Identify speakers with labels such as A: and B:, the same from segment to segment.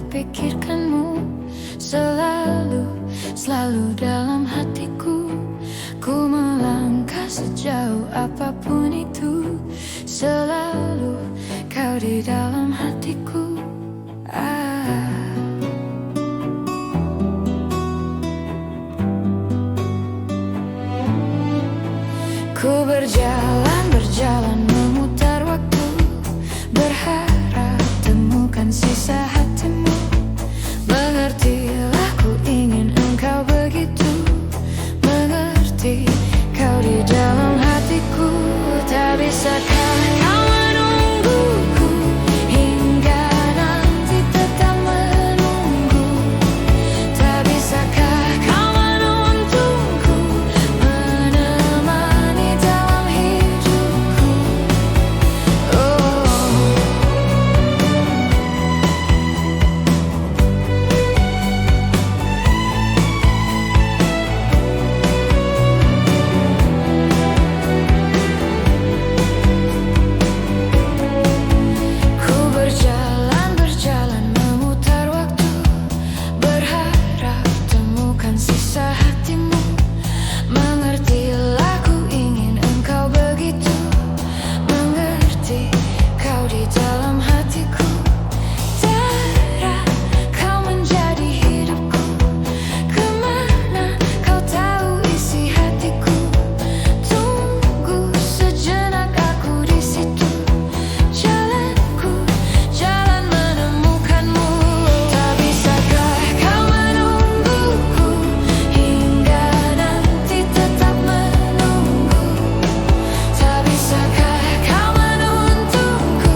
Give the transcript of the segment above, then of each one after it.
A: tak pikirkanmu. Selalu dalam hatiku. Ku melangkah sejauh apapun itu. Selalu kau di dalam hatiku. Ku berjalan memutar waktu, berharap temukan sisa hatimu. Mengertilah, ku ingin engkau begitu mengerti. Kau di dalam hatiku. Tak bisakah kau menungguku hingga nanti tetap menunggu? Tak bisakah kau menuntunku, menemani dalam hidupku? Ku berjalan memutar waktu, berharap temukan sisa hatimu. Mengertilah, ku ingin engkau begitu mengerti. Kau di dalam hatiku. Tera, kau menjadi hidupku. Kemana kau tahu isi hatiku? Tunggu sejenak, aku di situ. Jalanku, jalan menemukanmu. Tak bisakah kau menungguku hingga nanti tetap menunggu? Tak bisakah kau menuntunku,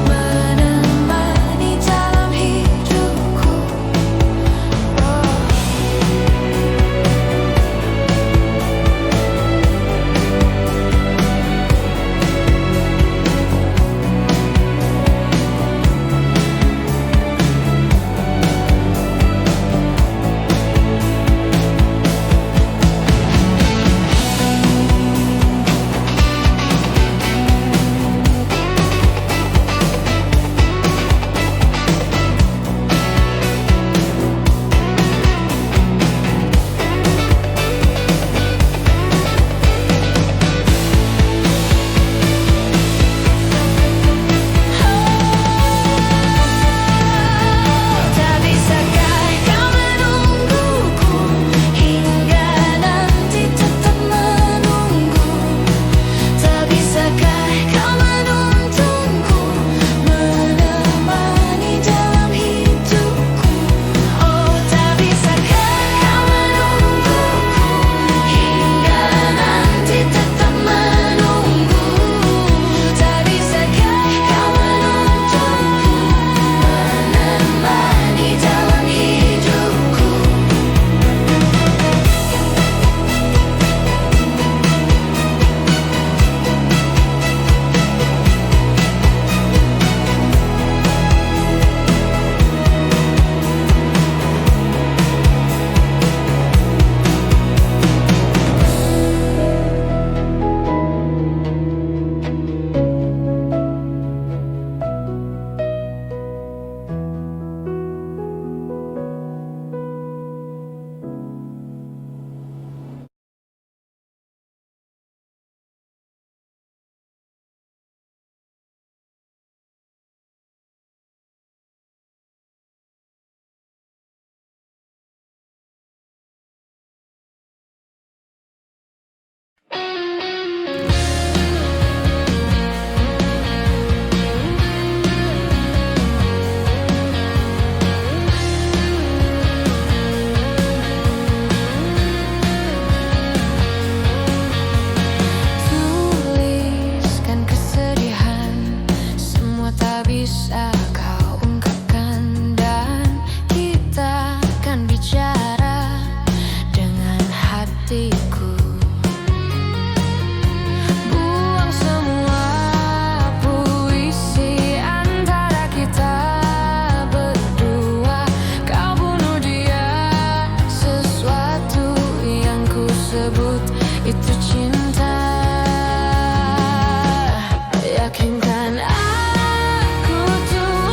A: menemani dalam hidupku? Tak bisakah kau menungguku hingga nanti tetap menunggu? Tak bisakah kau menuntunku, menemani dalam hidupku? Oh, tak bisakah kau menungguku hingga nanti tetap menunggu? Tak bisakah kau menuntunku, menemani dalam hidupku? Tuliskan kesedihan, semua tak bisa kau ungkapkan, dan kita akan bicara dengan hatiku. Buang semua puisi antara kita berdua. Kau bunuh dia, sesuatu yang ku sebut itu cinta. Yakinkan aku tuh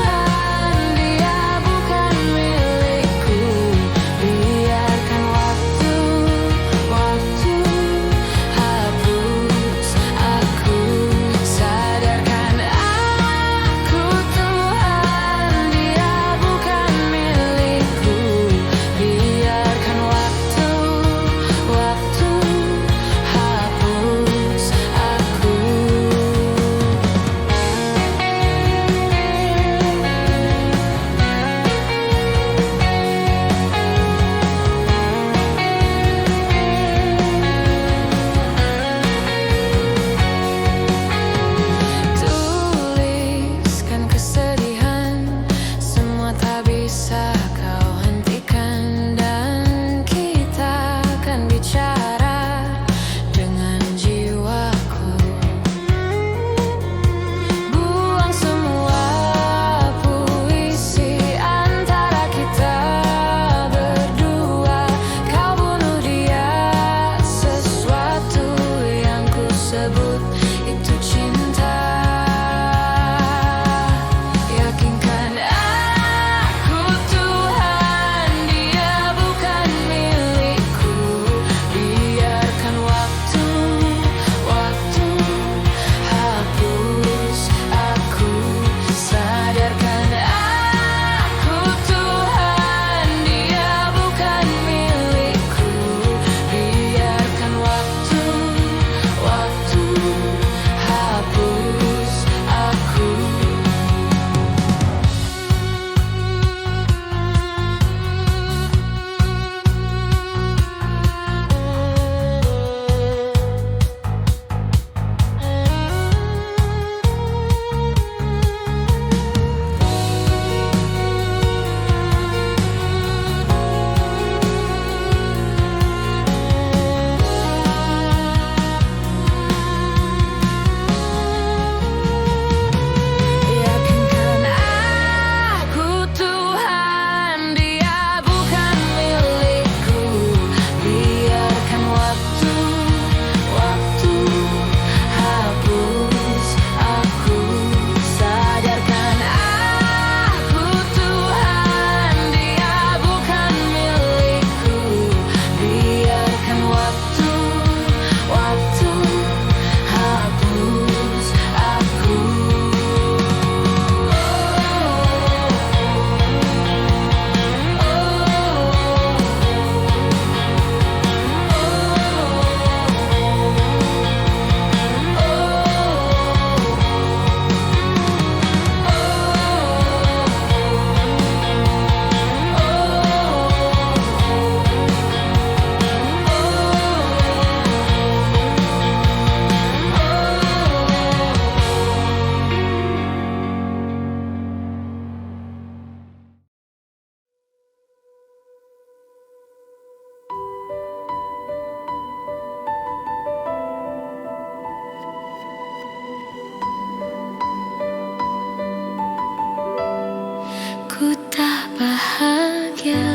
A: Ku tak bahagia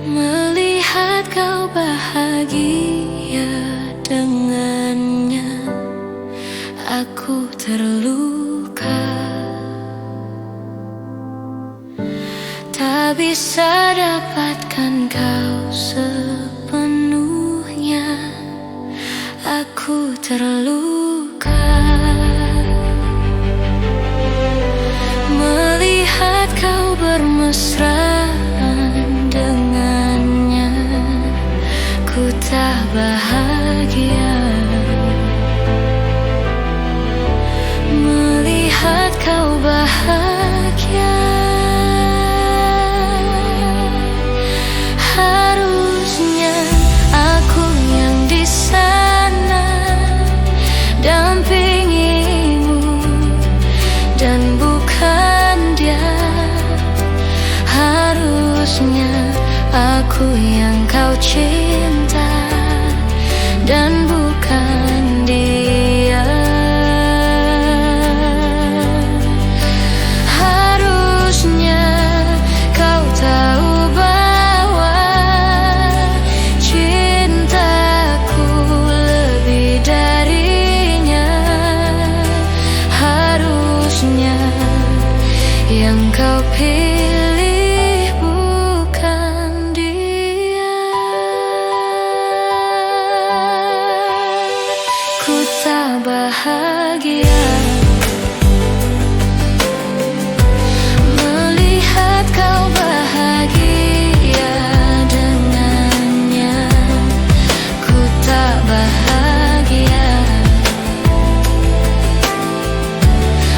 A: melihat kau bahagia dengannya. Aku terluka, tak bisa dapatkan kau sepenuhnya. Aku terluka melihat kau bermesraan dengannya. Ku tak bahagia melihat kau bahagia. Harusnya aku yang di sana dampingimu dan bukan dia. Harusnya aku yang kau cinta dan bukan dia. Harusnya kau tahu bahwa cintaku lebih darinya. Harusnya yang kau pilih bukan dia. Ku tak bahagia melihat kau bahagia dengannya. Ku tak bahagia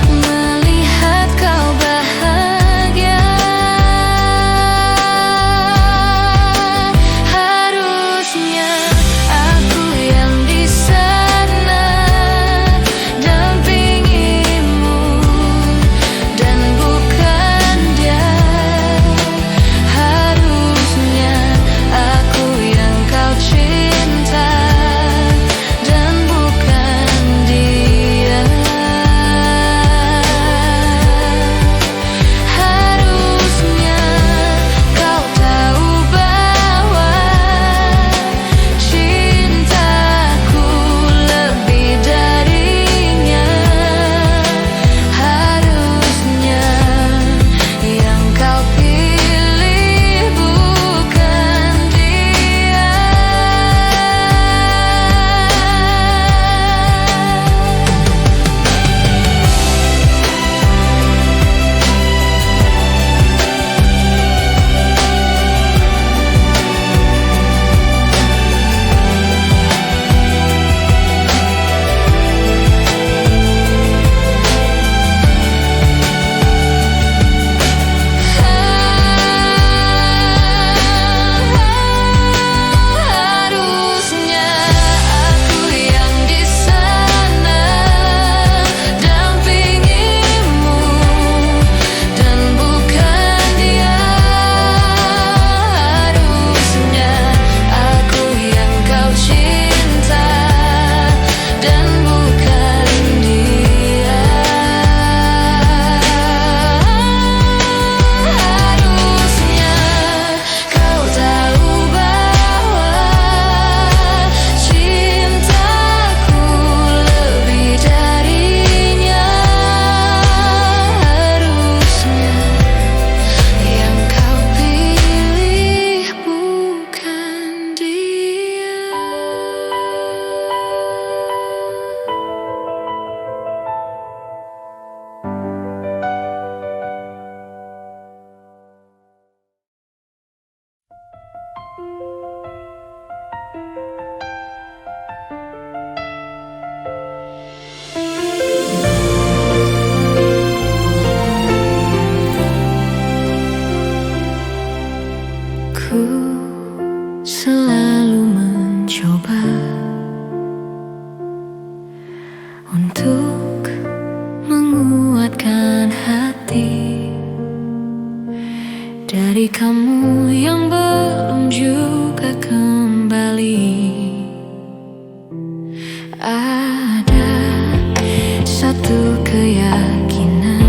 A: melihat kau bahagia. Harusnya aku yang di sana dampingimu dan bukan dia. Harusnya aku yang kau cinta dan bukan dia. Harusnya kau tahu bahwa cintaku lebih darinya. Harusnya yang kau pilih bukan dia. Harusnya aku yang di sana dampingimu dan bukan dia. Harusnya aku yang kau cinta dan bukan dia. Harusnya kau tahu bahwa cintaku lebih darinya. Harusnya yang kau pilih bukan dia. Ku selalu mencoba untuk menguatkan hati dari kamu yang belum juga kembali. Ada satu keyakinan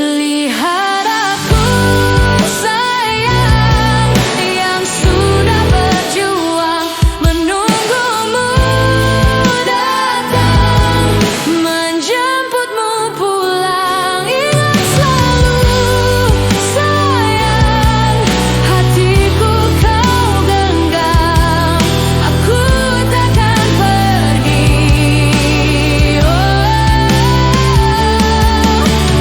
A: Lihat aku sayang, yang sudah berjuang menunggumu datang, menjemputmu pulang. Ingat selalu sayang, hatiku kau genggam, aku takkan pergi.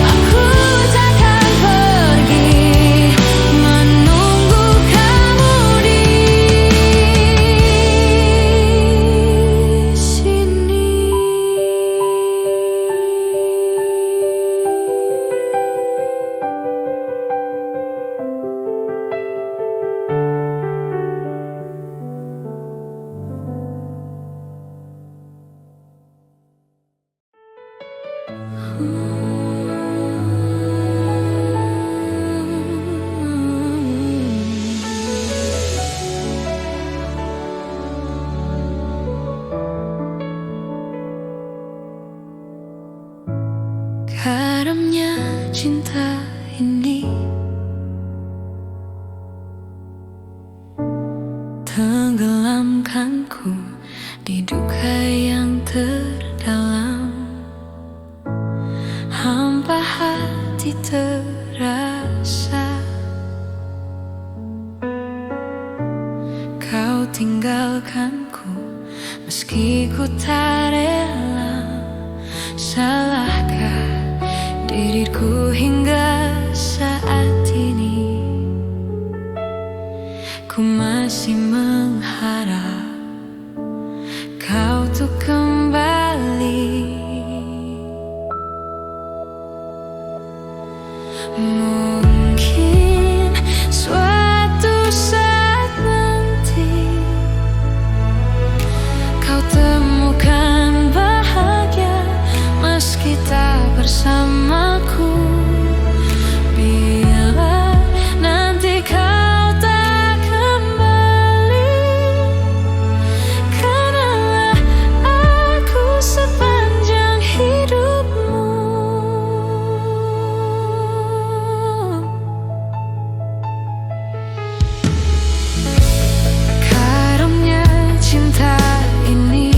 A: Aku takkan pergi, menunggu kamu di sini. Karamnya cinta ini tenggelamkanku di duka yang terdalam, hampa hati terasa. Kau tinggalkanku meski ku tak rela. Salahkah diriku hingga saat ini? Ku masih mengharap kau tuh kembali. Mungkin suatu saat nanti kau temukan bahagia meski tak bersamaku. Bila nanti kau tak kembali, kenanglah aku sepanjang hidupmu. Karunia cinta ini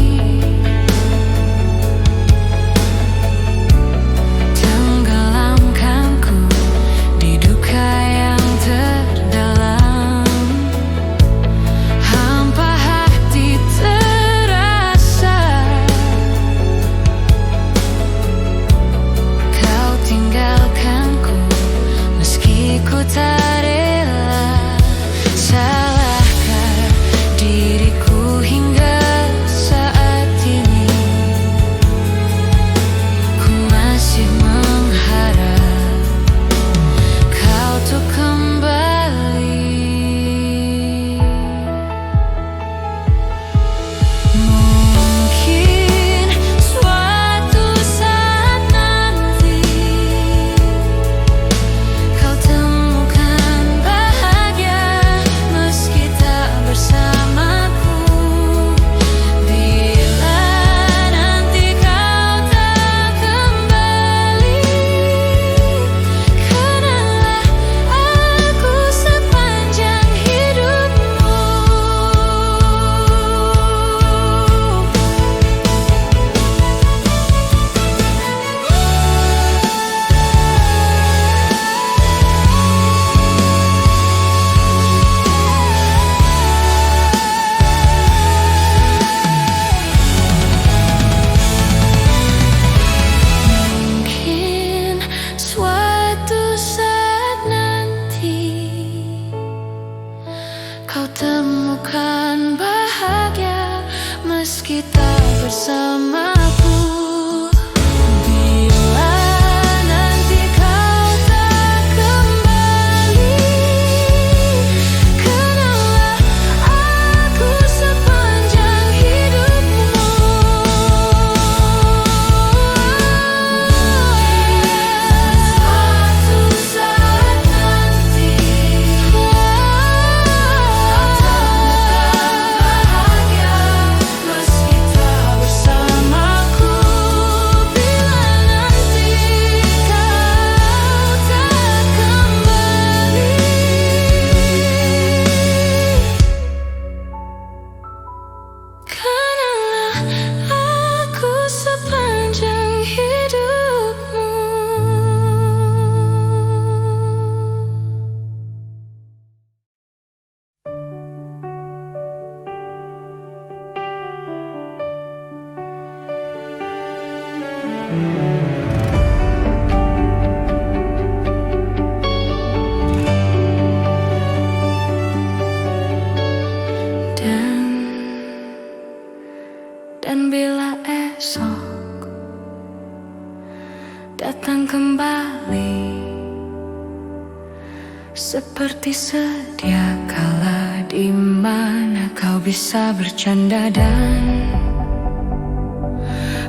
A: Seperti sedia kala di mana kau bisa bercanda dan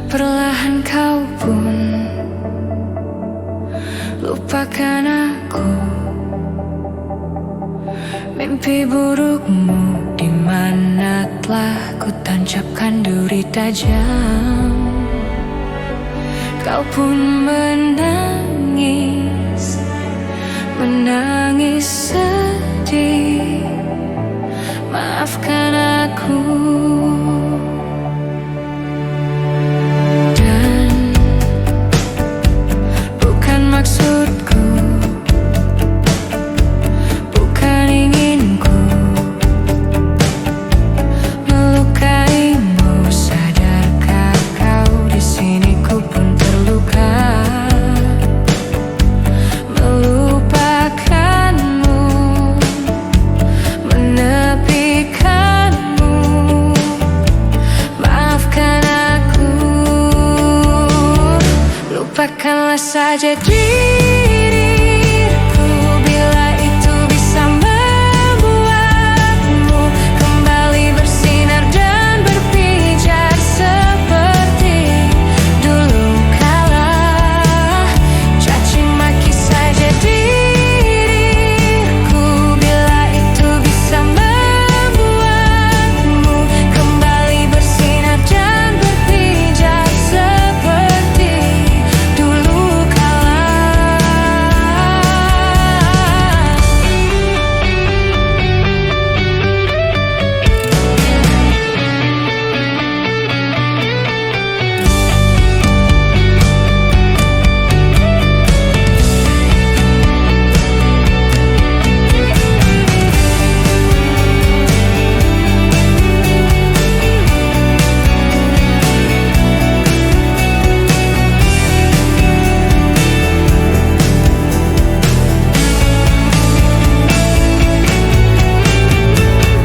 A: perlahan kau pun lupakan aku. Mimpi burukmu di mana telah ku tancapkan duri tajam. Kau pun menangis, menangis sedih. Maafkan aku. Dan bukan maksudku, bukan inginku melukaimu. Sadarkah kau di sini ku pun terluka. Melupakanmu, menepikanmu. Maafkan aku. Lupakanlah saja diriku bila itu bisa membuatmu kembali bersinar dan berpijar seperti dulu kala. Caci maki saja diriku bila itu bisa membuatmu kembali bersinar dan berpijar seperti dulu kala.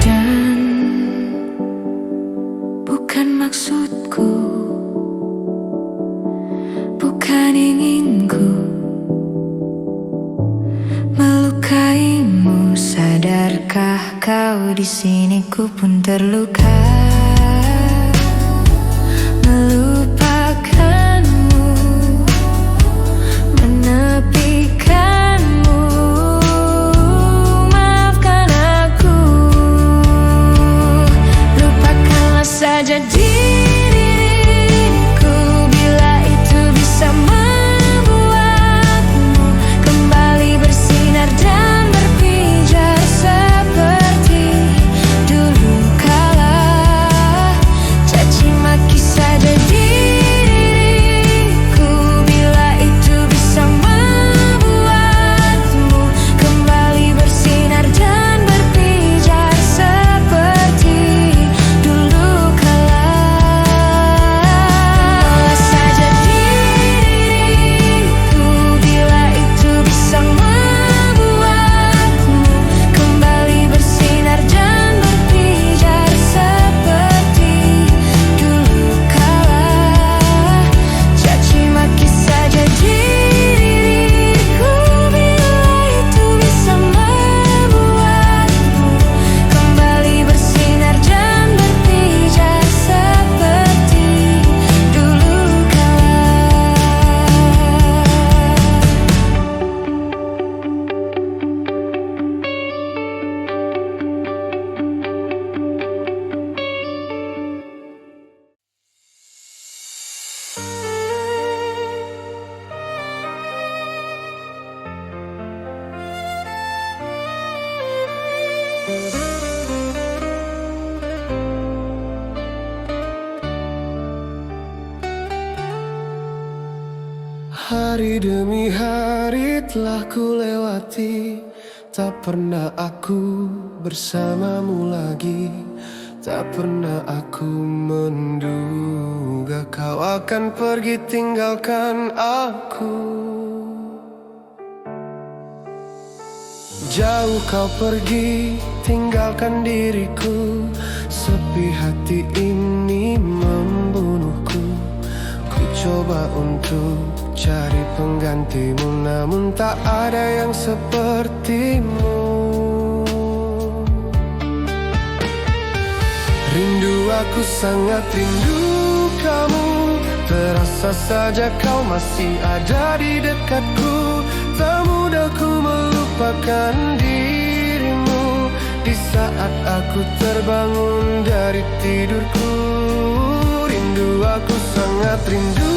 A: Dan bukan maksudku, bukan inginku melukaimu. Sadarkah kau di sini ku pun terluka. Melupakanmu, menepikanmu. Maafkan aku. Lupakanlah saja diriku bila itu bisa membuatmu kembali bersinar dan berpijar seperti dulu kala. Caci maki saja diriku bila itu bisa membuatmu kembali bersinar dan berpijar seperti dulu kala. Maafkan saja diriku bila itu bisa membuatmu kembali bersinar dan berpijar seperti dulu kala. Caci maki saja diriku bila itu bisa membuatmu kembali bersinar dan berpijar seperti dulu kala.
B: Hari demi hari telah ku lewati, tak pernah aku bersamamu lagi. Tak pernah aku menduga kau akan pergi tinggalkan aku. Jauh kau pergi tinggalkan diriku. Sepi hati ini membunuhku. Ku coba untuk cari penggantimu, namun tak ada yang sepertimu. Rindu, aku sangat rindu kamu. Terasa saja kau masih ada di dekatku. Tak mudah ku melupakan dirimu di saat aku terbangun dari tidurku. Rindu, aku sangat rindu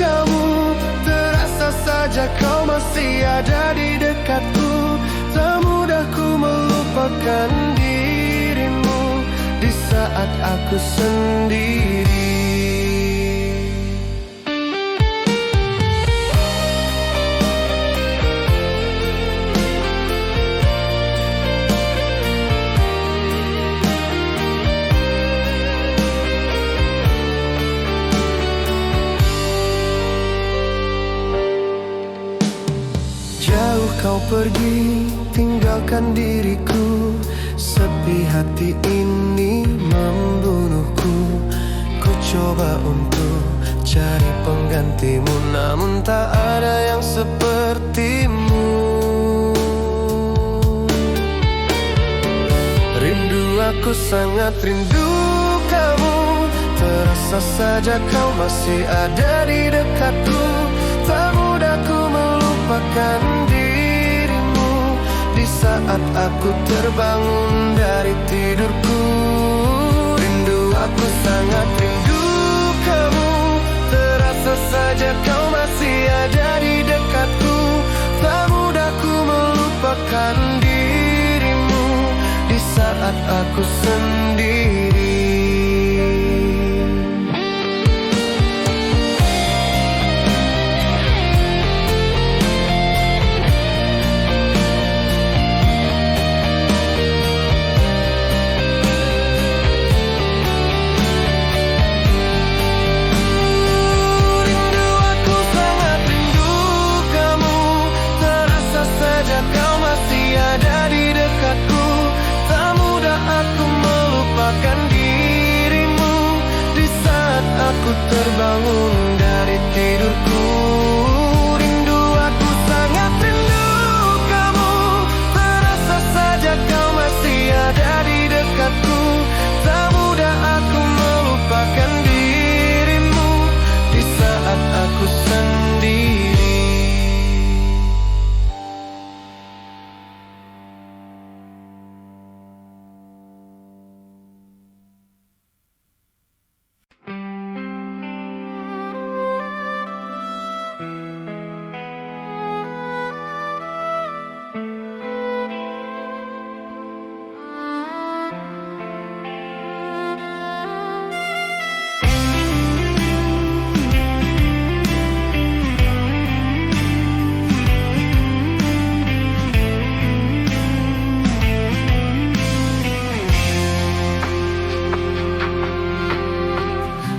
B: kamu. Terasa saja kau masih ada di dekatku. Tak mudah ku melupakan dirimu di saat aku sendiri. Jauh kau pergi, tinggalkan diriku. Sepi hati ini membunuhku. Ku coba untuk cari penggantimu, namun tak ada yang sepertimu. Rindu, aku sangat rindu kamu. Terasa saja kau masih ada di dekatku. Tak mudah ku melupakan dirimu di saat aku terbangun dari tidurku. Rindu, aku sangat rindu kamu. Terasa saja kau masih ada di dekatku. Tak mudah ku melupakan dirimu di saat aku sendiri. Aku terbangun dari tidurku. Rindu, aku sangat rindu kamu. Terasa saja kau masih ada di dekatku. Tak mudah aku melupakan dirimu di saat aku sendiri.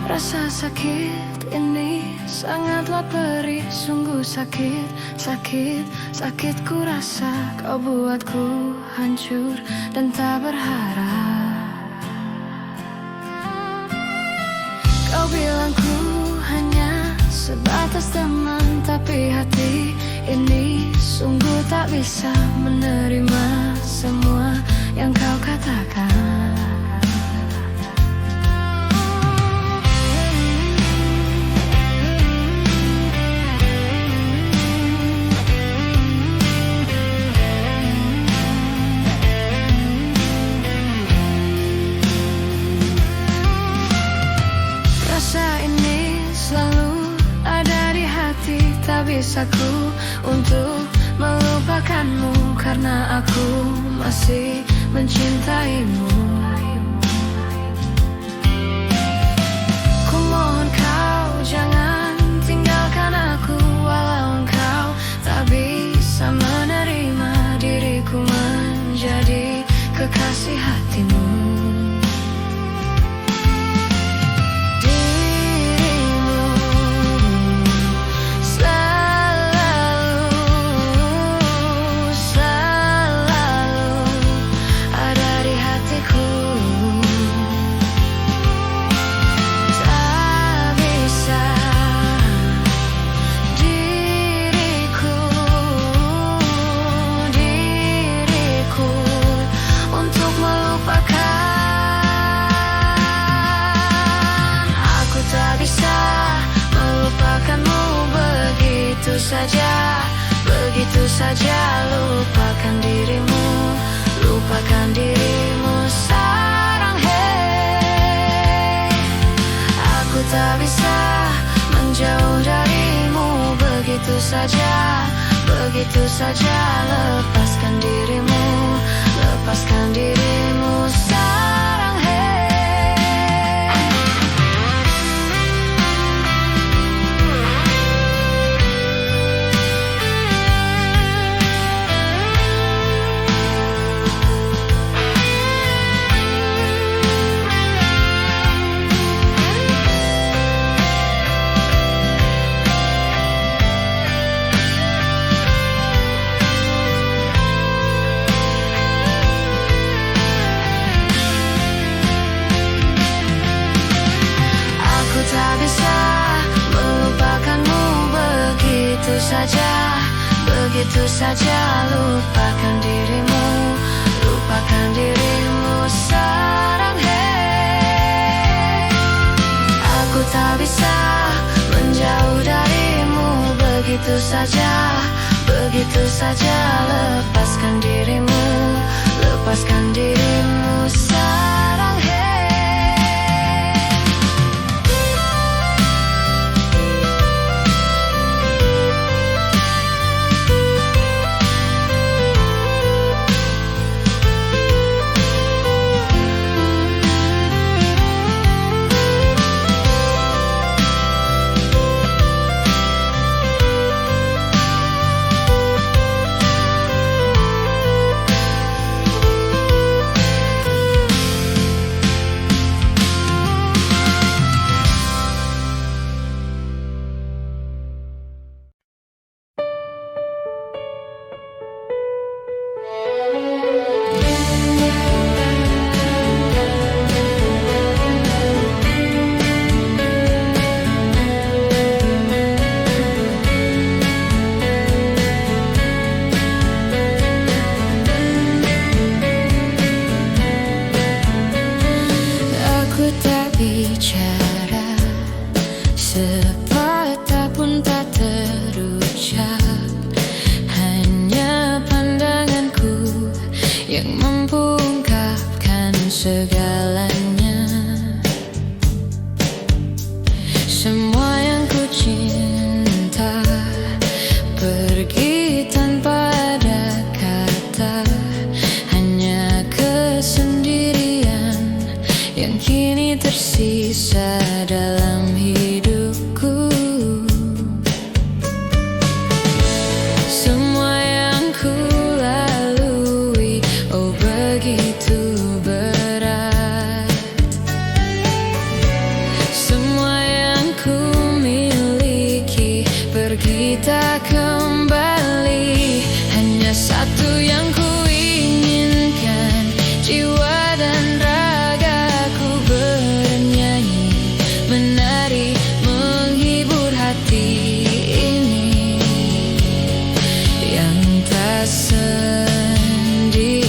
A: Rasa sakit ini sangatlah perih, sungguh sakit, sakit, sakit ku rasa. Kau buatku hancur dan tak berharap. Kau bilang ku hanya sebatas teman, tapi hati ini sungguh tak bisa menerima semua yang kau katakan. Tak bisa ku untuk melupakanmu, karena aku masih mencintaimu. Ku mohon kau jangan tinggalkan aku, walau engkau tak bisa menerima diriku menjadi kekasih hatimu. Selalu ada di hatiku. begitu saja. Lepaskan dirimu sarang tak bisa melupakanmu begitu saja. Lupakan dirimu sarang aku tak bisa menjauh darimu begitu saja. Lepaskan dirimu sarang bicara, sepatah pun tak terucap. Hanya pandanganku yang mampu ungkapkan segalanya. Semua yang ku cinta pergi tanpa ada kata. Hanya kesendirian yang kini tersisa dalam hidupku. Semua yang ku lalui, oh begitu berat. Semua yang ku miliki pergi tak kembali. Hanya satu yang ku inginkan, jiwa dan ragaku bernyanyi, menari, menghibur hati ini yang tak sendiri.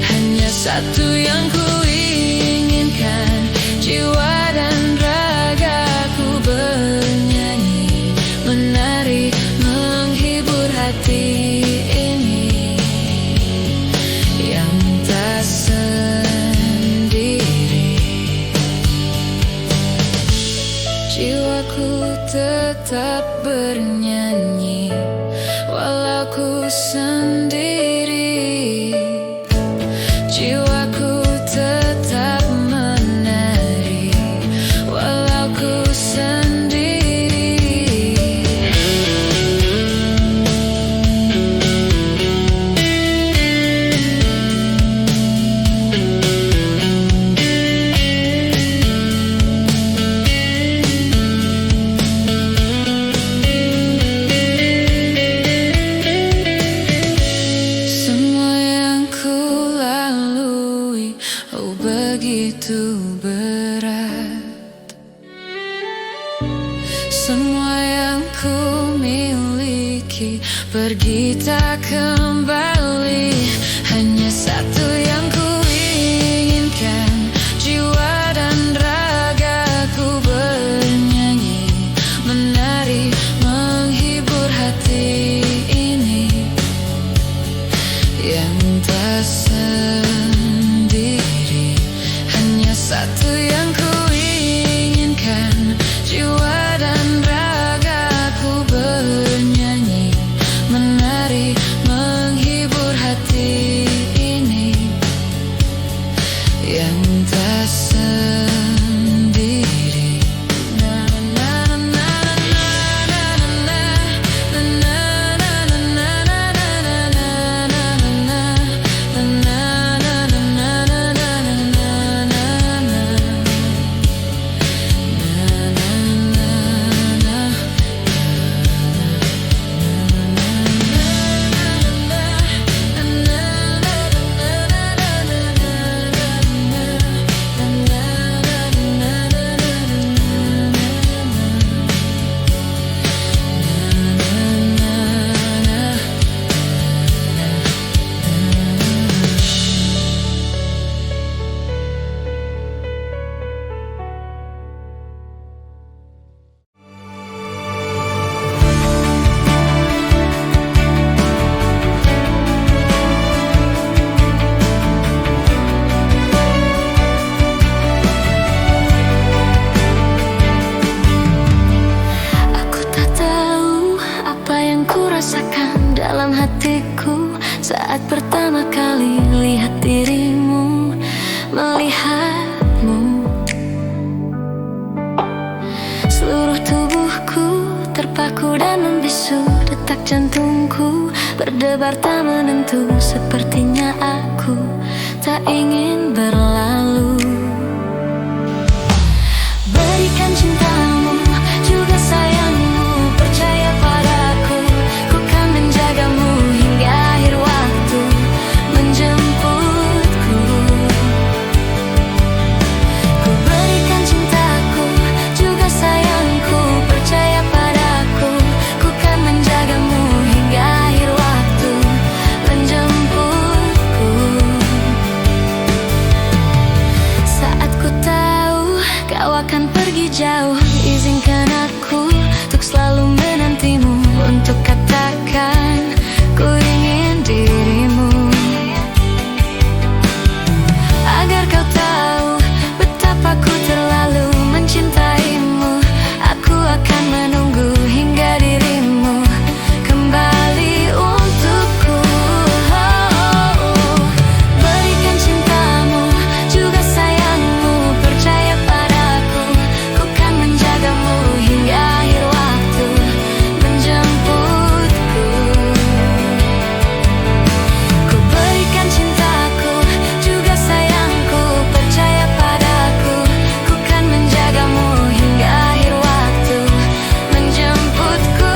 A: Hanya satu yang ku inginkan, jiwa dan ragaku bernyanyi, menari, menghibur hati ini yang tak sendiri. Jiwaku tetap bernyanyi walau ku sendiri. Jiwaku tetap menari walau ku sendiri. Semua yang ku lalui, oh begitu berat. Semua yang ku miliki pergi tak kembali. Hanya satu yang ku inginkan, jiwa dan ragaku bernyanyi, menari, menghibur hati ini yang tak sendiri. Hanya satu yang ku inginkan, jiwa dan ragaku bernyanyi,
C: saat pertama kali lihat dirimu, melihatmu. Seluruh tubuhku terpaku dan membisu, detak jantungku berdebar tak menentu. Sepertinya aku tak ingin berlalu. Berikan cintamu, juga sayangmu, percaya padaku, ku kan menjagamu hingga akhir waktu menjemputku. Ku berikan cintaku, juga sayangku, percaya padaku, ku kan menjagamu hingga akhir waktu menjemputku. Saat ku tahu kau akan pergi jauh, izinkan aku untuk selalu menantimu, untuk katakan ku ingin dirimu, agar kau tahu betapa ku terlalu mencintaimu. Aku akan menunggu hingga dirimu kembali untukku. Berikan cintamu, juga sayangmu, percaya padaku, ku kan menjagamu hingga akhir waktu menjemputku. Ku berikan cintaku, juga sayangku, percaya padaku, ku kan menjagamu hingga akhir waktu menjemputku.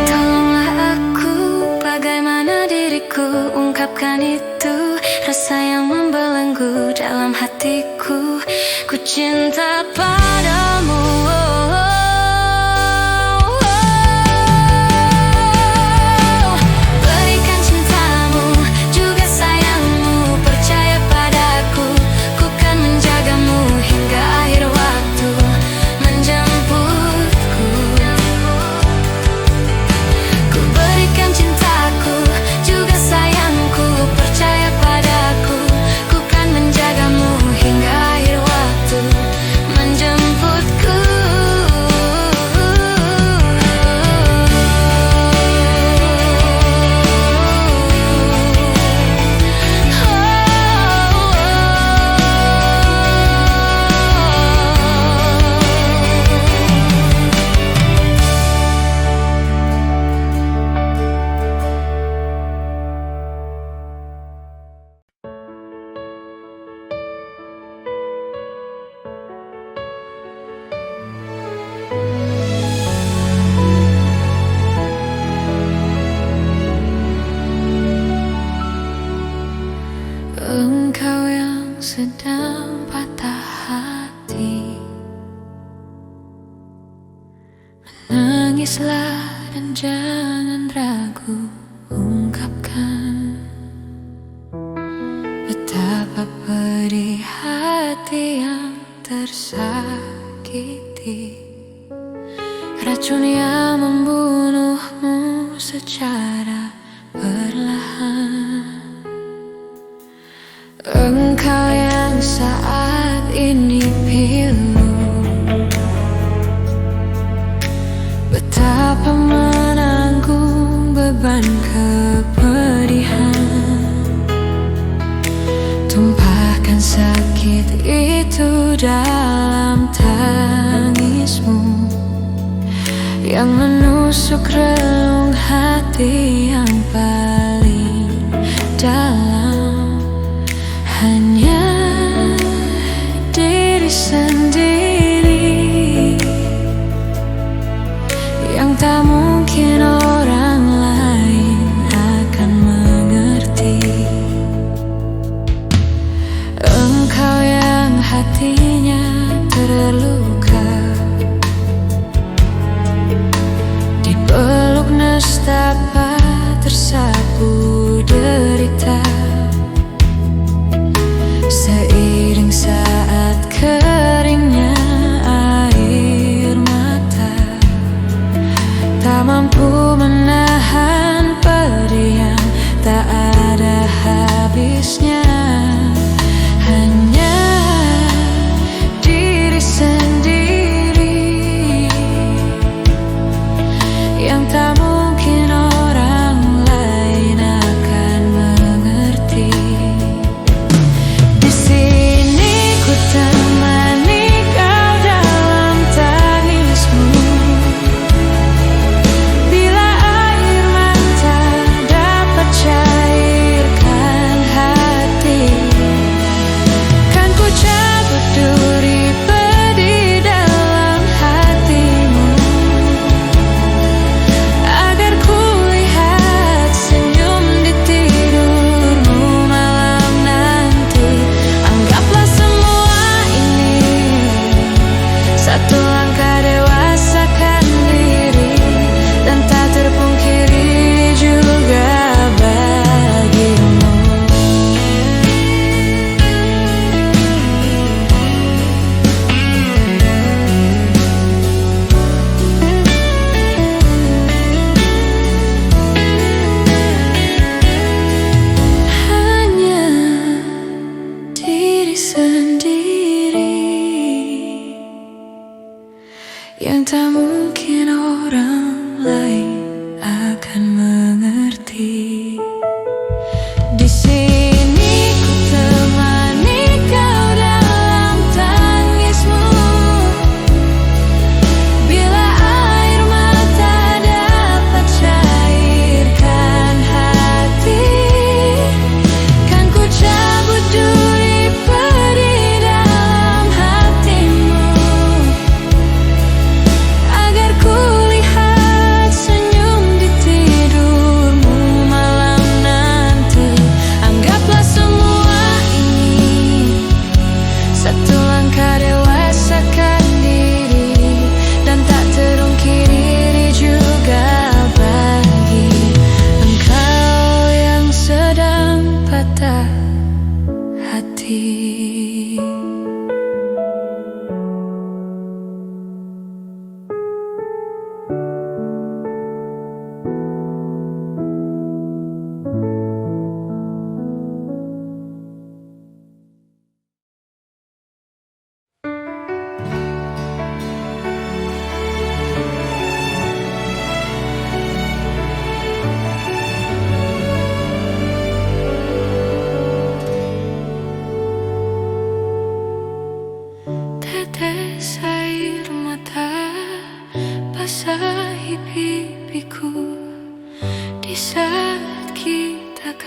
C: Tolonglah aku, bagaimana diriku ungkapkan itu, rasa yang membelenggu dalam hatiku. Ku cinta padamu. Berikan cintamu, juga sayangmu, percaya padaku, ku kan menjagamu hingga akhir waktu menjemputku. Ku berikan cintaku, juga sayangku, percaya padaku, ku kan menjagamu hingga akhir waktu menjemputku. Engkau yang sedang patah hati, menangislah dan jangan ragu ungkapkan betapa pedih hati yang tersakiti, racun yang membunuhmu secara perlahan. Engkau yang saat ini pilu, betapa menanggung beban kepedihan, tumpahkan sakit itu dalam tangismu yang menusuk relung hati yang paling dalam. Hanya diri sendiri yang tak mungkin orang lain akan mengerti. Engkau yang hatinya terluka, dipeluk nestapa tersapu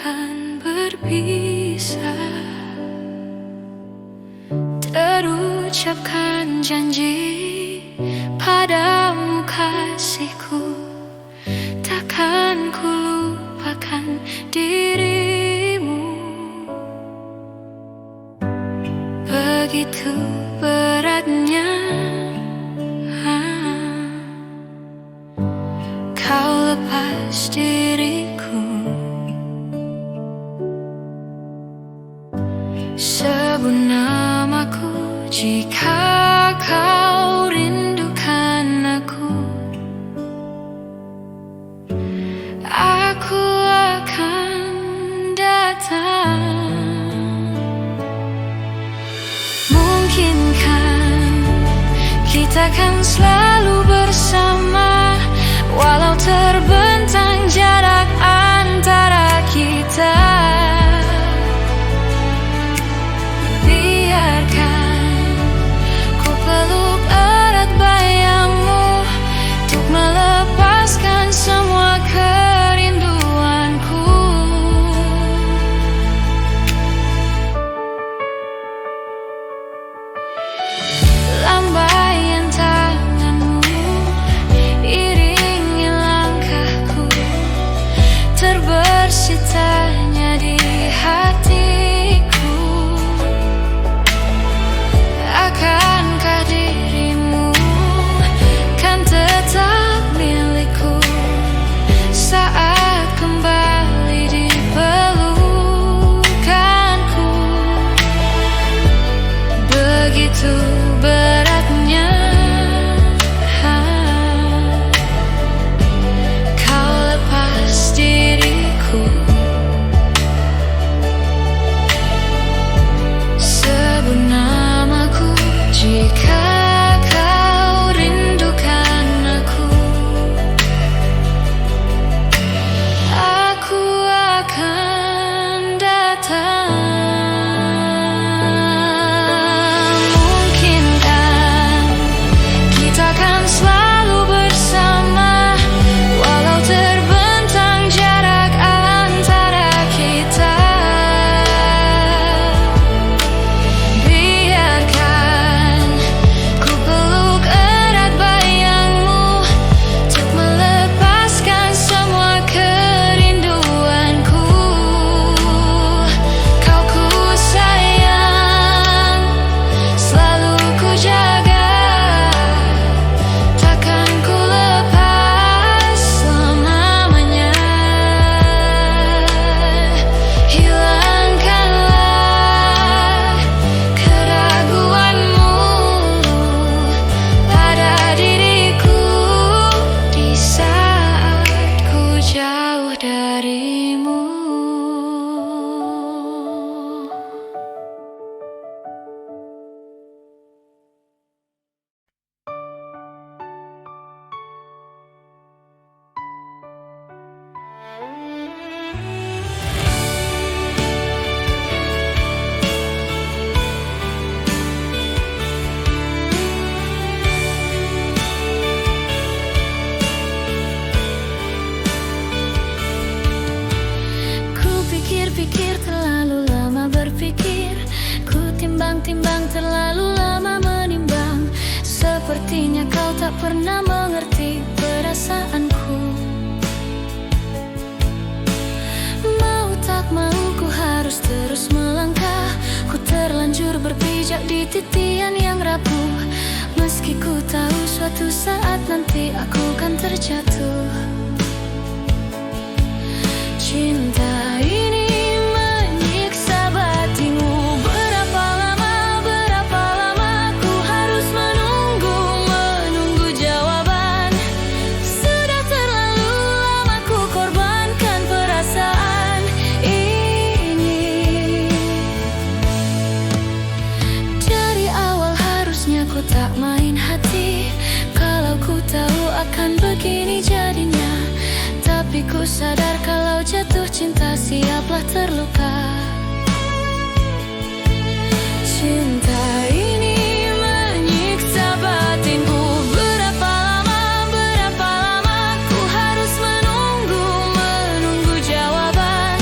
C: akan berpisah. Terucapkan janji padamu kasihku, takkan ku lupakan dirimu. Begitu beratnya kau lepas diriku. Sebut namaku jika kau rindukan aku. Aku akan datang. Mungkinkan kita kan selalu bersama, walau terbentang jarak antara kita. Biarkan ku peluk erat bayangmu untuk melepaskan semua kerinduanku. Lambaian tanganmu iringi langkahku, terbersit tanya di hatiku. Akankah dirimu kan tetap milikku saat kembali di pelukanku? Begitu beratnya kau lepas diriku. Sebut namaku jika kau rindukan aku. Aku akan datang. Mungkinkan kita kan selalu bersama, walau terbentang jarak antara kita. Biarkan ku peluk erat bayangmu untuk melepaskan semua kerinduanku. Kau ku sayang, selalu ku jaga, takkan ku lepas selamanya. Hilangkanlah keraguanmu pada diriku di saat ku jauh darimu. Ku pikir-pikir terlalu lama berpikir, ku timbang-timbang terlalu lama menimbang. Sepertinya kau tak pernah mengerti perasaanku. Mau tak mau ku harus terus melangkah. Ku terlanjur berpijak di titian yang rapuh, meski ku tahu suatu saat nanti aku kan terjatuh. Cinta ini menyiksa batinku. Berapa lama ku harus menunggu jawaban. Sudah terlalu lama ku korbankan perasaan ini. Dari awal harusnya ku tak main hati, kalau ku tahu akan begini jadinya. Tapi ku sadar kalau jatuh cinta siaplah terluka. Cinta ini menyiksa batinku. Berapa lama ku harus menunggu jawaban.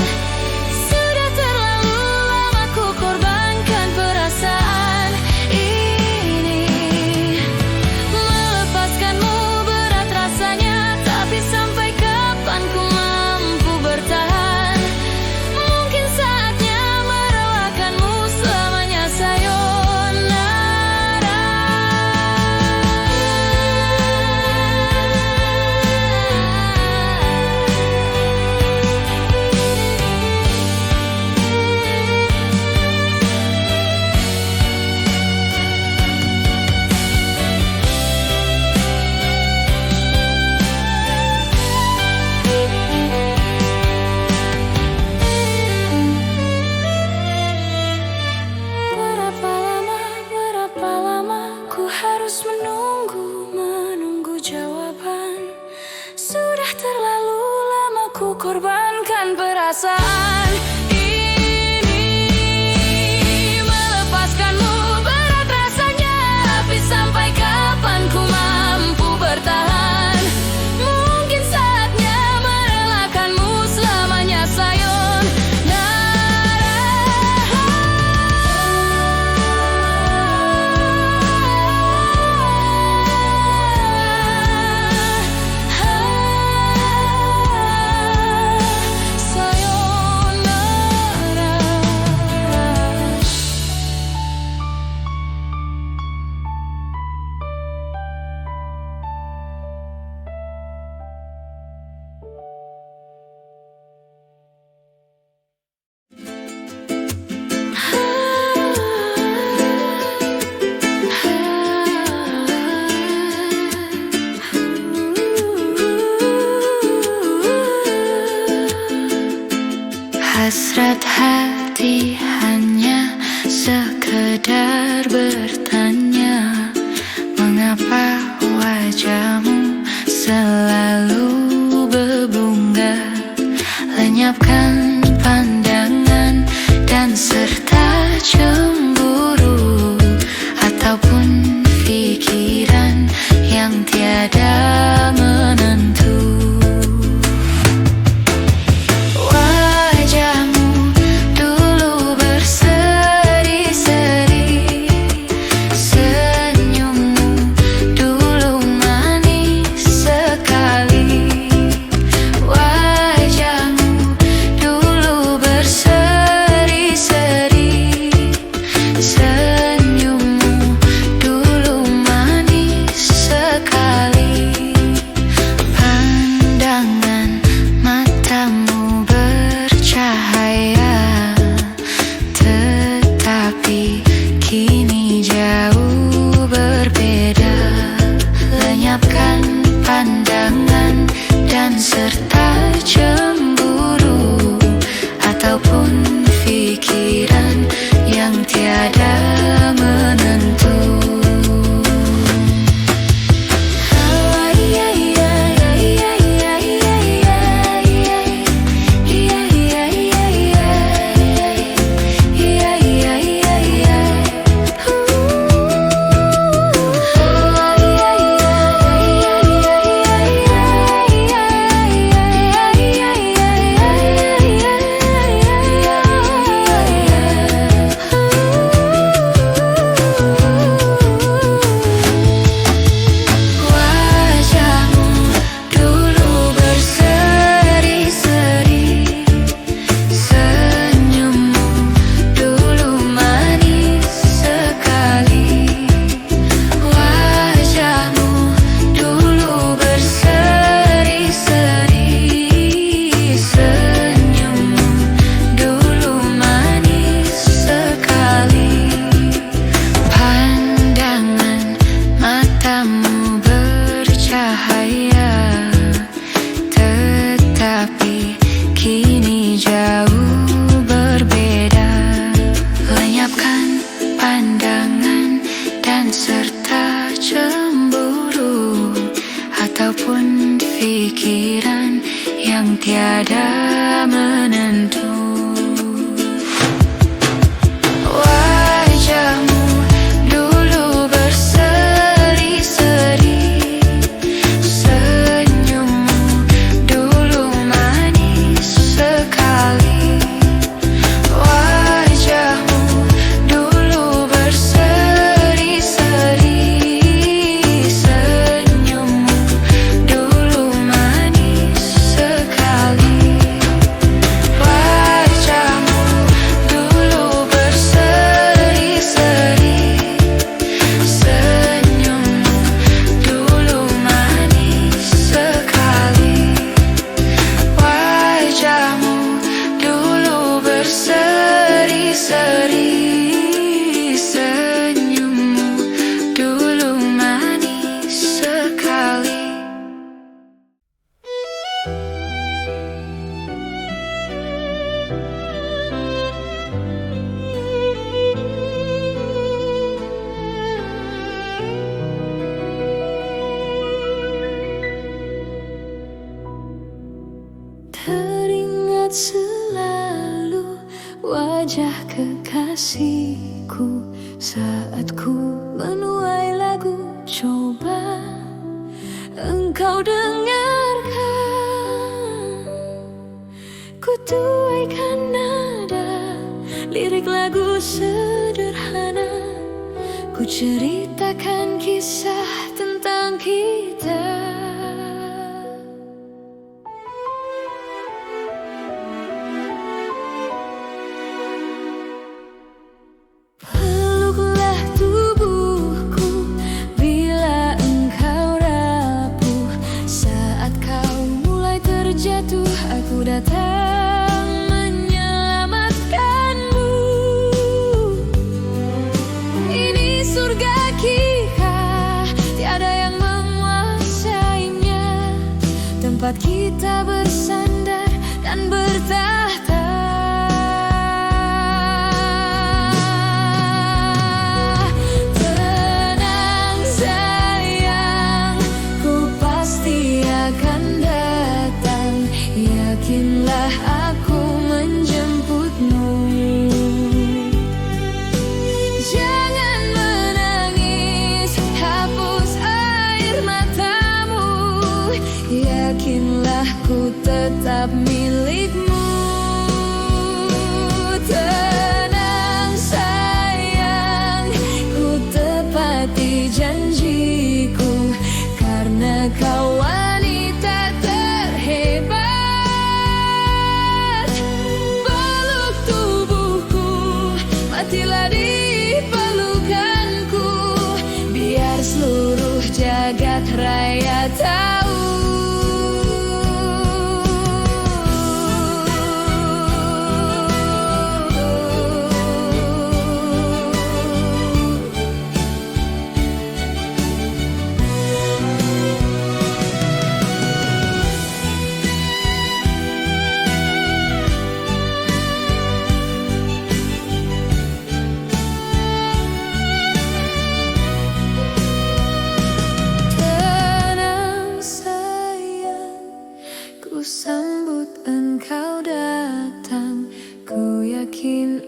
C: Hasrat hati hanya sekedar bertanya, mengapa wajahmu selalu berbunga? Lenyapkan pandangan dan serta cemburu, ataupun pikiran yang tiada menentu. Pandangan dan serta cemburu, ataupun pikiran yang tiada menentu. Tetapi kini jauh berbeda. Lenyapkan pandangan dan serta cemburu, ataupun pikiran yang tiada menentu. Wajahmu dulu berseri-seri, senyummu dulu manis sekali. Teringat selalu wajah kekasihku saat ku menuai lagu. Coba engkau dengarkan, ku tuaikan nada lirik lagu sederhana. Ku ceritakan kisah tentang kita. Aku datang menyelamatkanmu. Ini surga kita, tiada yang menguasainya. Tempat kita bersandar dan bertahta.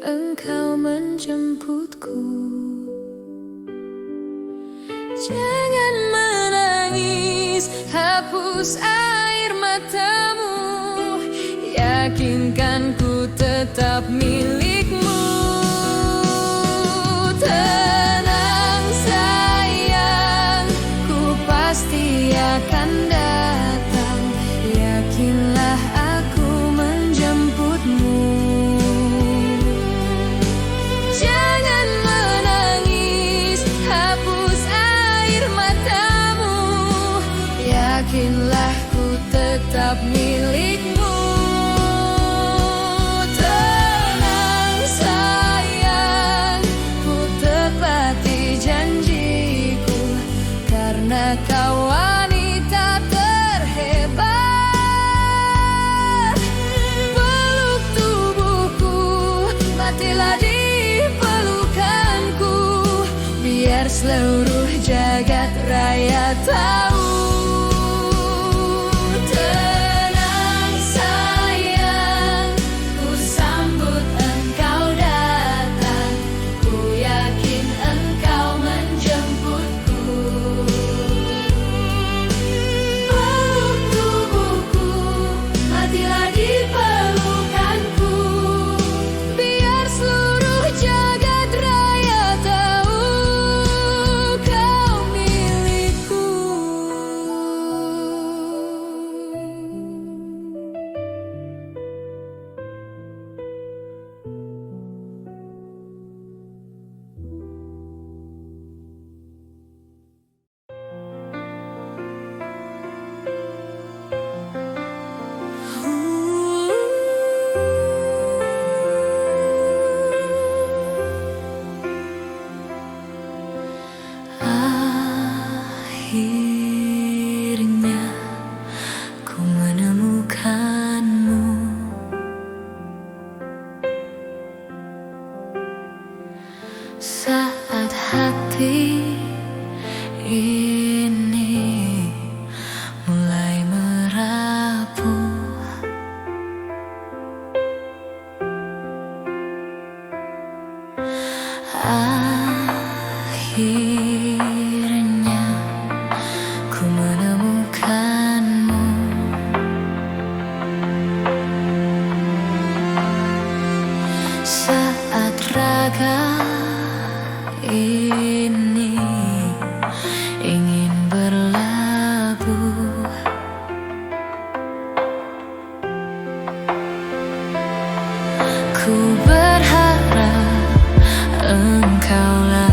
C: engkau menjemputku. Jangan menangis, hapus air matamu, yakinkan ku tetap milikmu. Tenang sayang, ku pasti akan datang, yakinlah aku menjemputmu. Jangan menangis, hapus air matamu, yakinlah ku tetap milikmu. Tenang sayang, ku tepati janjiku, karena kau wanita terhebat. Peluk tubuhku, matilah di pelukanku, biar seluruh jagat raya tahu. Tenang sayang, ku sambut engkau datang, ku yakin engkau menjemputku. Peluk tubuhku, matilah di pelukanku, biar seluruh jagat raya tahu kau milikku. Akhirnya ku menemukanmu, saat hati ini mulai merapuh. Akhirnya ku menemukanmu, saat raga ini ingin berlabuh. Ku berharap engkaulah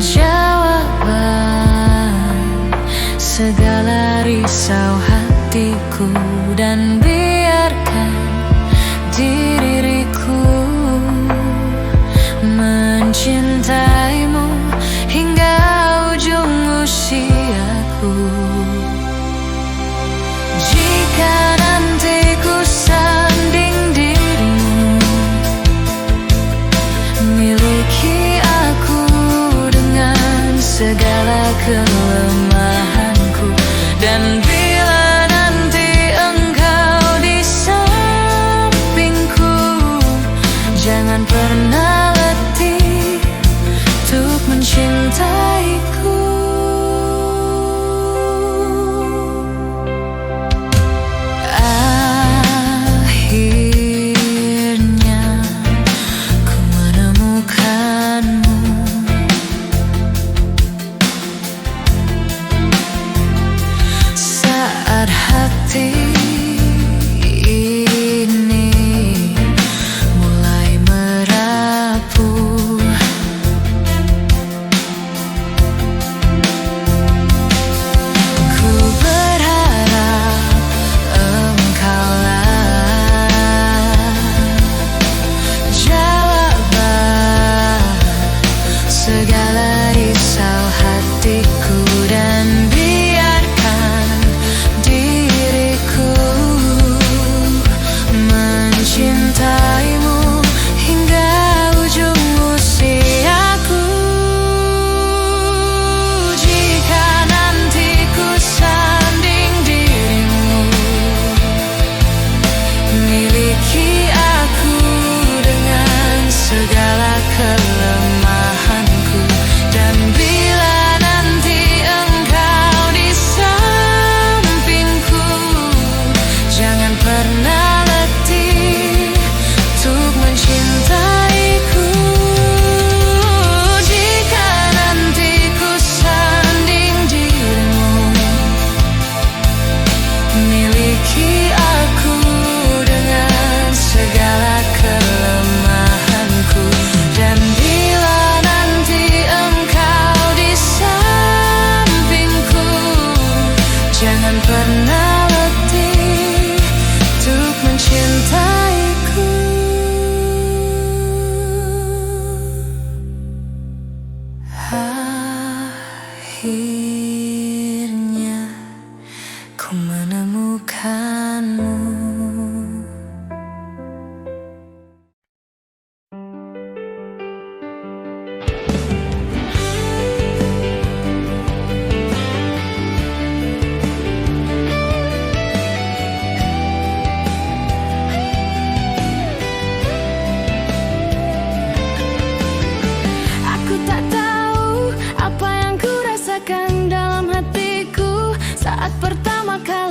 C: jawaban segala risau hatiku, dan biarkan diriku mencintaimu hingga ujung usiaku. Jika nanti ku sanding dirimu, miliki aku dengan segala kelemahanku, dan bila nanti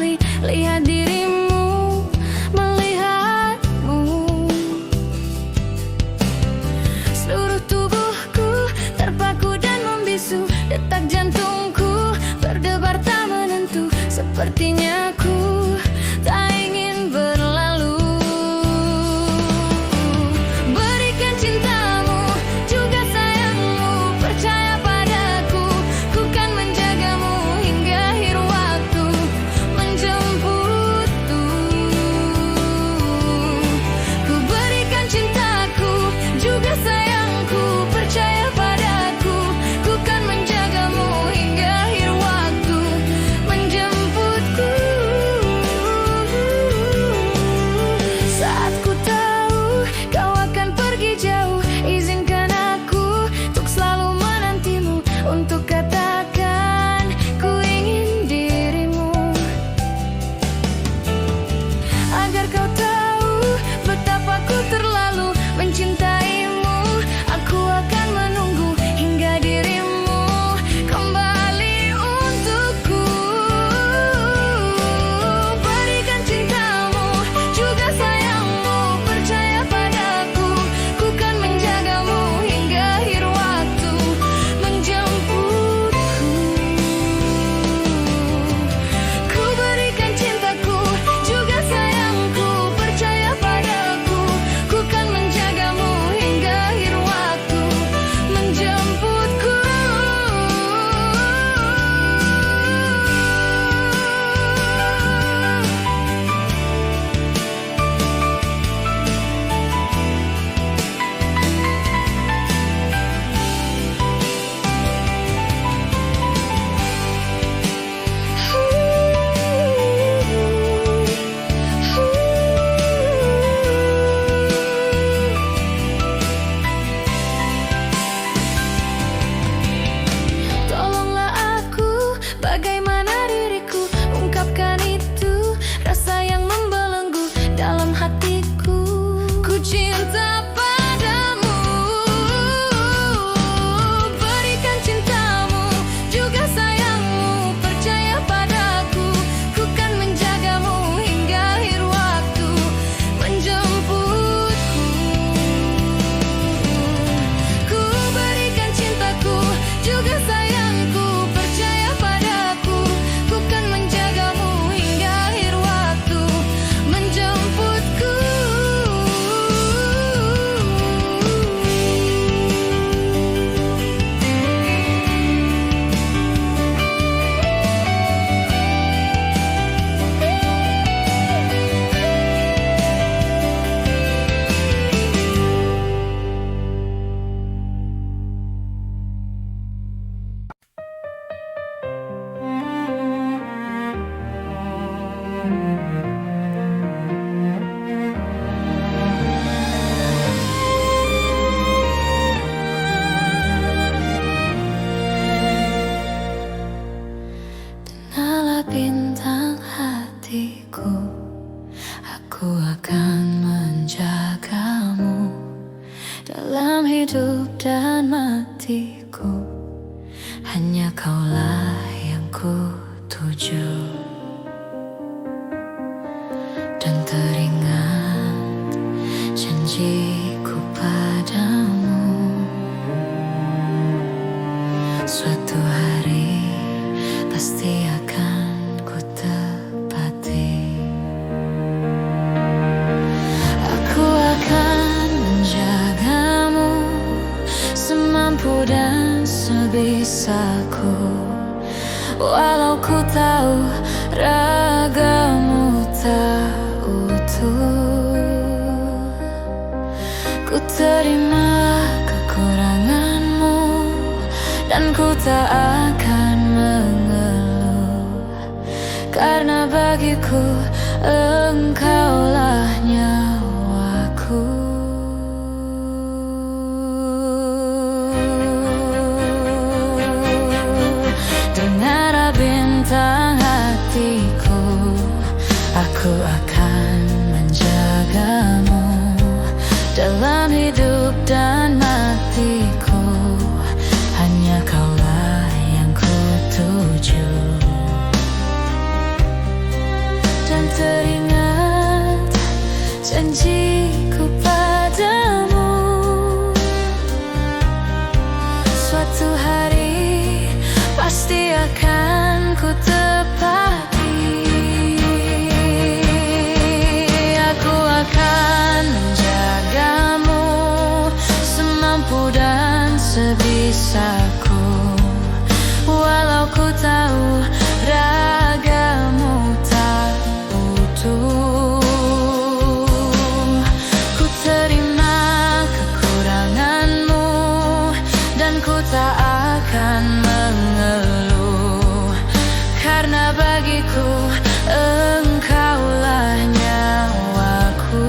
C: hati, lihat dirimu, melihatmu. Seluruh tubuhku terpaku dan membisu, detak jantungku berdebar tak menentu. Sepertinya ku tak ingin berlalu. Berikan cintamu, juga sayangmu, percaya padaku, ku kan menjagamu hingga akhir waktu, menjemputku. Ku berikan cintaku, juga sayangku, percaya padaku, ku kan menjagamu hingga akhir waktu, menjemputku. Saat ku tahu kau akan pergi jauh, izinkan aku untuk selalu menantimu, untuk katakan ku ingin dirimu, agar kau tahu betapa ku terlalu mencintaimu. Aku akan menunggu hingga dirimu kembali untukku. Berikan cintamu, juga sayangmu, percaya padaku, ku kan menjagamu hingga akhir waktu, menjemputku. Ku berikan cintaku, juga sayangku, percaya padaku, ku kan menjagamu hingga akhir waktu, menjemputku. Tolonglah aku, bagaimana diriku ungkapkan itu, rasa yang membelenggu dalam hatiku. Ku cinta padamu. Berikan cintamu, juga sayangmu, percaya padaku, ku kan menjagamu hingga akhir waktu, menjemputku. Ku berikan cintaku, juga sayangku, percaya padaku, ku kan menjagamu hingga akhir waktu, menjemputku. Nyala bintang hatiku, aku akan menjagamu dalam hidup dan matiku. Hanya kaulah yang ku tuju, dan teringat janjiku padamu. Suatu hari pasti akan ku tepati. Aku akan menjagamu semampu dan sebisaku, walau ku tahu ragamu tak utuh. Ku terima kekuranganmu, dan ku tak akan mengeluh, karena bagiku engkaulah nyawaku. Dengar bintang hatiku, aku akan menjagamu dalam hidup dan matiku. Hanya kaulah yang ku tuju, Janjiku padamu, suatu hari pasti akan ku tepati. Aku akan menjagamu semampu dan sebisaku, walau ku tahu ragamu tak utuh. Ku terima kekuranganmu dan ku tak akan mengeluh, karena bagiku engkaulah nyawaku.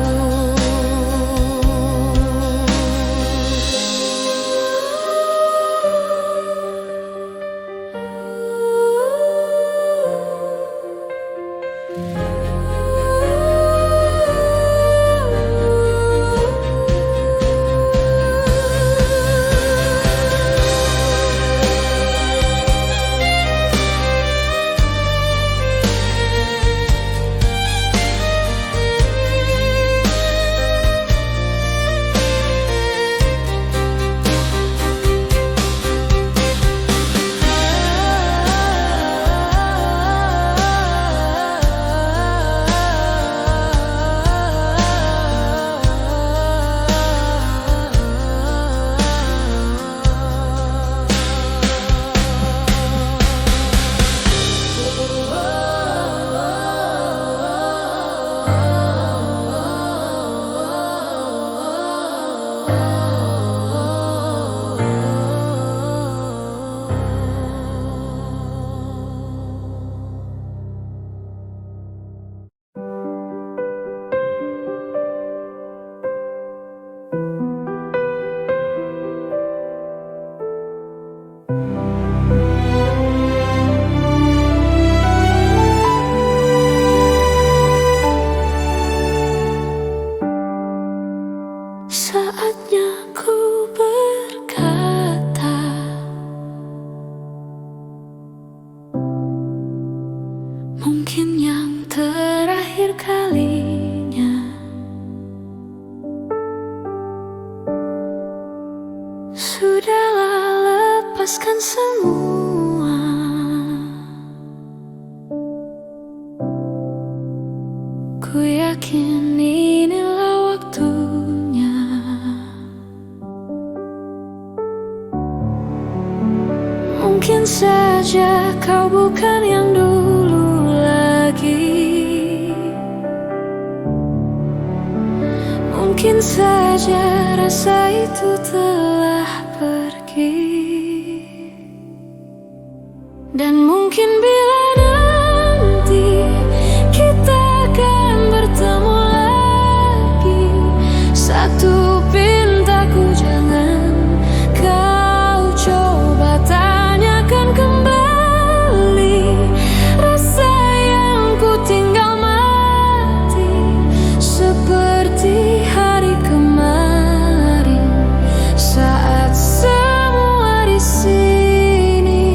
C: Saatnya ku berkata, mungkin yang terakhir kalinya. Sudahlah, lepaskan semua. Ku yakin inilah waktunya. Mungkin saja kau bukan yang dulu lagi. Mungkin saja rasa itu telah pergi. Dan mungkin bila nanti kita akan bertemu lagi, satu pintaku jangan kau coba tanyakan kembali. Rasa yang ku tinggal mati seperti hari kemarin, saat semua di sini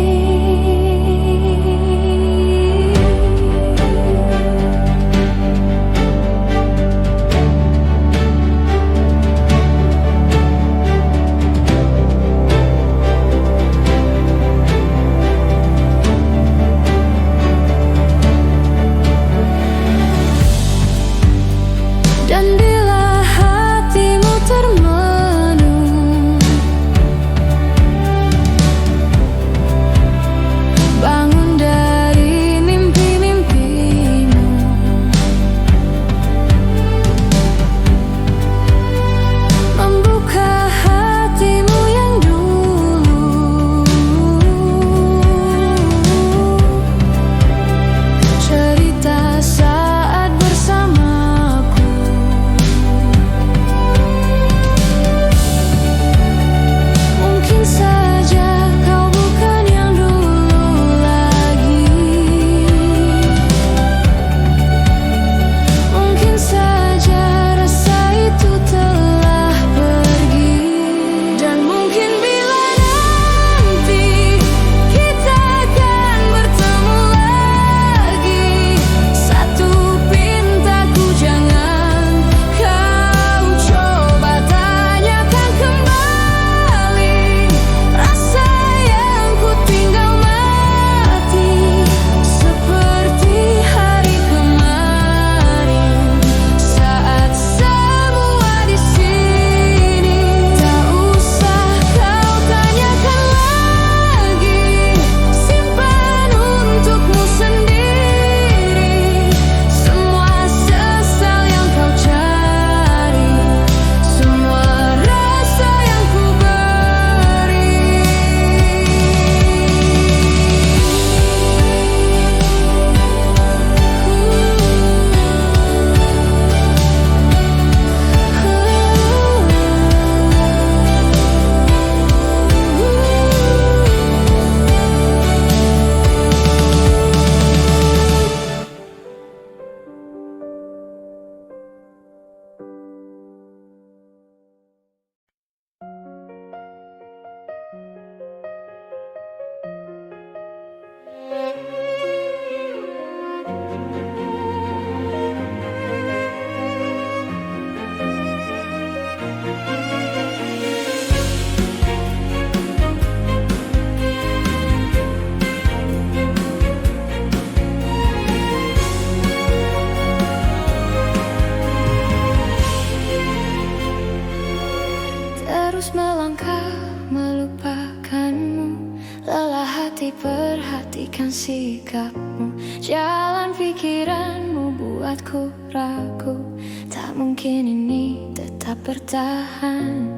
C: terus melangkah melupakanmu. Lelah hati perhatikan sikapmu. Jalan pikiranmu buatku ragu. Tak mungkin ini tetap bertahan.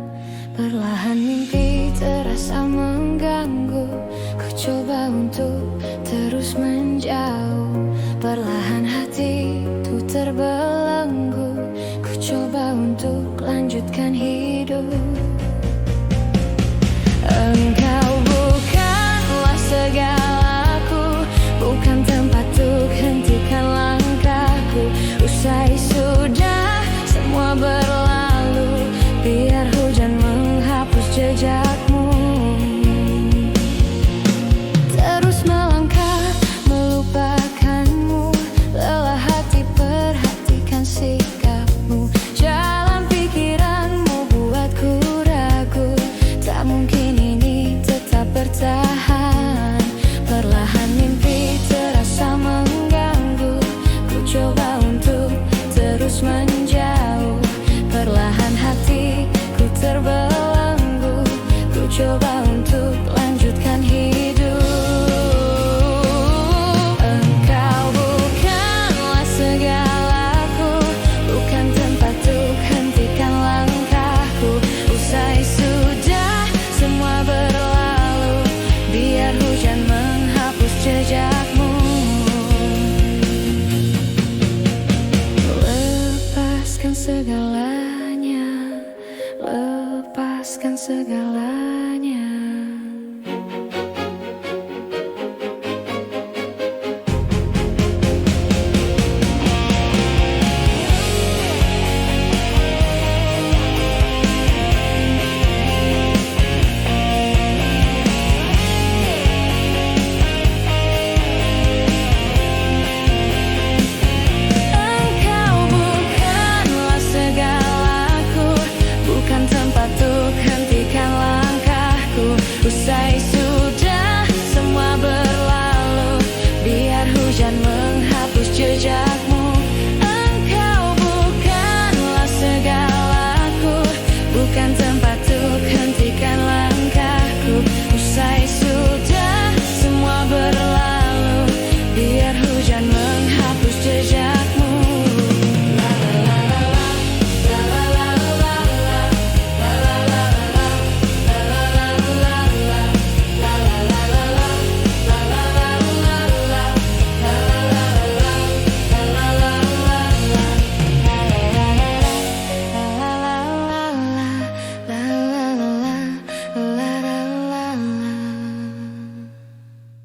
C: Perlahan mimpi terasa mengganggu. Ku coba untuk terus menjauh. Perlahan hatiku terbelenggu. Ku coba untuk lanjutkan hidup. Engkau bukanlah segalaku, bukan tempat untuk hentikan langkahku. Usai sudah semua berlalu, biar hujan menghapus jejakmu. Terus melangkah melupakanmu. Lelah hati perhatikan sikapmu. Jalan pikiranmu buatku ragu. Tak mungkin ini tetap bertahan. Perlahan mimpi terasa mengganggu. Ku coba untuk terus menjauh. Perlahan hatiku terbelenggu. Ku coba untuk lanjutkan hidup. Engkau bukanlah segalaku, bukan tempat untuk hentikan langkahku. Usai sudah semua berlalu, biar hujan menghapus jejakmu. Lepaskan segalanya, lepaskan segalanya.